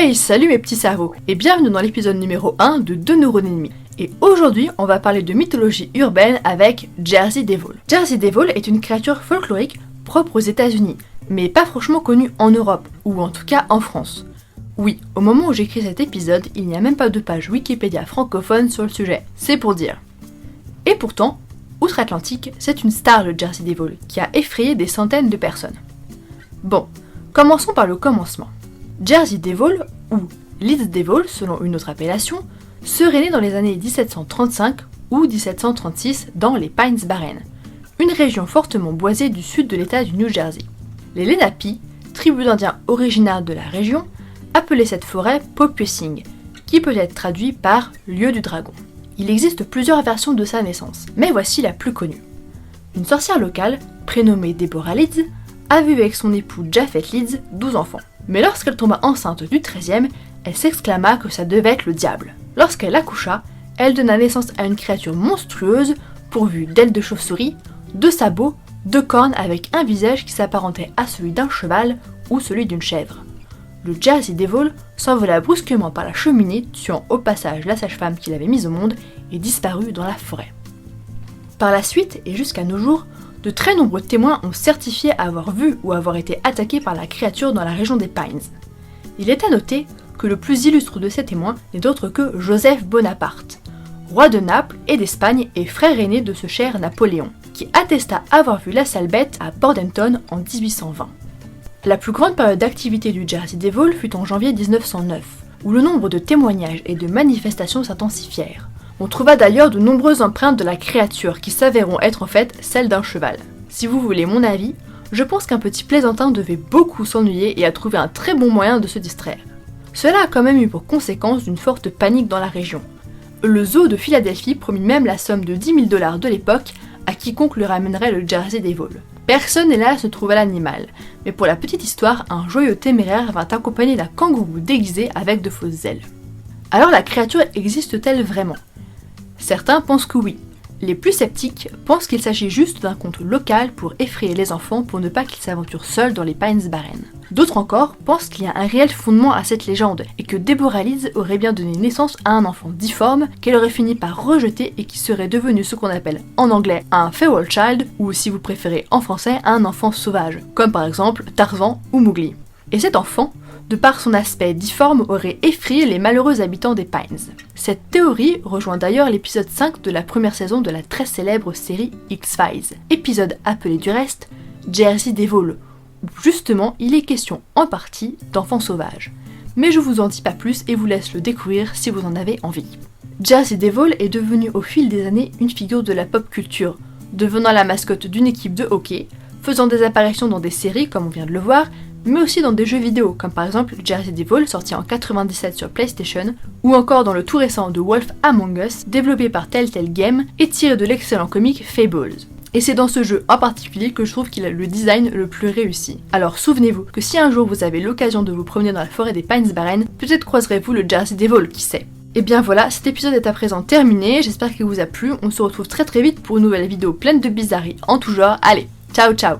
Hey, salut mes petits cerveaux, et bienvenue dans l'épisode numéro 1 de 2 neurones ennemis. Et aujourd'hui, on va parler de mythologie urbaine avec Jersey Devil. Jersey Devil est une créature folklorique propre aux États-Unis, mais pas franchement connue en Europe, ou en tout cas en France. Oui, au moment où j'écris cet épisode, il n'y a même pas de page Wikipédia francophone sur le sujet, c'est pour dire. Et pourtant, outre-Atlantique, c'est une star de Jersey Devil, qui a effrayé des centaines de personnes. Bon, commençons par le commencement. Jersey Devil, ou Leeds Devil selon une autre appellation, serait né dans les années 1735 ou 1736 dans les Pines Barrens, une région fortement boisée du sud de l'état du New Jersey. Les Lenape, tribu d'indiens originaires de la région, appelaient cette forêt Popusing, qui peut être traduit par lieu du dragon. Il existe plusieurs versions de sa naissance, mais voici la plus connue. Une sorcière locale, prénommée Deborah Leeds, a vu avec son époux Japhet Leeds 12 enfants. Mais lorsqu'elle tomba enceinte du 13e, elle s'exclama que ça devait être le diable. Lorsqu'elle accoucha, elle donna naissance à une créature monstrueuse, pourvue d'ailes de chauve-souris, de sabots, de cornes avec un visage qui s'apparentait à celui d'un cheval ou celui d'une chèvre. Le Jersey Devil s'envola brusquement par la cheminée, tuant au passage la sage-femme qui l'avait mise au monde, et disparut dans la forêt. Par la suite, et jusqu'à nos jours, de très nombreux témoins ont certifié avoir vu ou avoir été attaqués par la créature dans la région des Pines. Il est à noter que le plus illustre de ces témoins n'est autre que Joseph Bonaparte, roi de Naples et d'Espagne et frère aîné de ce cher Napoléon, qui attesta avoir vu la sale bête à Bordentown en 1820. La plus grande période d'activité du Jersey Devil fut en janvier 1909, où le nombre de témoignages et de manifestations s'intensifièrent. On trouva d'ailleurs de nombreuses empreintes de la créature qui s'avéreront être en fait celles d'un cheval. Si vous voulez mon avis, je pense qu'un petit plaisantin devait beaucoup s'ennuyer et a trouvé un très bon moyen de se distraire. Cela a quand même eu pour conséquence une forte panique dans la région. Le zoo de Philadelphie promit même la somme de $10 000 de l'époque à quiconque lui ramènerait le Jersey Devil. Personne hélas ne trouva l'animal, mais pour la petite histoire, un joyeux téméraire vint accompagné d'un kangourou déguisé avec de fausses ailes. Alors la créature existe-t-elle vraiment ? Certains pensent que oui. Les plus sceptiques pensent qu'il s'agit juste d'un conte local pour effrayer les enfants pour ne pas qu'ils s'aventurent seuls dans les Pines Barrens. D'autres encore pensent qu'il y a un réel fondement à cette légende et que Deborah Leeds aurait bien donné naissance à un enfant difforme qu'elle aurait fini par rejeter et qui serait devenu ce qu'on appelle en anglais un feral child ou si vous préférez en français un enfant sauvage, comme par exemple Tarzan ou Mowgli. Et cet enfant, de par son aspect difforme, aurait effrayé les malheureux habitants des Pines. Cette théorie rejoint d'ailleurs l'épisode 5 de la première saison de la très célèbre série X-Files, épisode appelé du reste Jersey Devil, où justement il est question en partie d'enfants sauvages. Mais je vous en dis pas plus et vous laisse le découvrir si vous en avez envie. Jersey Devil est devenu au fil des années une figure de la pop culture, devenant la mascotte d'une équipe de hockey, faisant des apparitions dans des séries comme on vient de le voir, mais aussi dans des jeux vidéo, comme par exemple Jersey Devil sorti en 97 sur PlayStation, ou encore dans le tout récent The Wolf Among Us, développé par Telltale Games et tiré de l'excellent comic Fables. Et c'est dans ce jeu en particulier que je trouve qu'il a le design le plus réussi. Alors souvenez-vous que si un jour vous avez l'occasion de vous promener dans la forêt des Pines Barrens, peut-être croiserez-vous le Jersey Devil, qui sait. Et bien voilà, cet épisode est à présent terminé, j'espère qu'il vous a plu, on se retrouve très vite pour une nouvelle vidéo pleine de bizarreries en tout genre, allez, ciao ciao.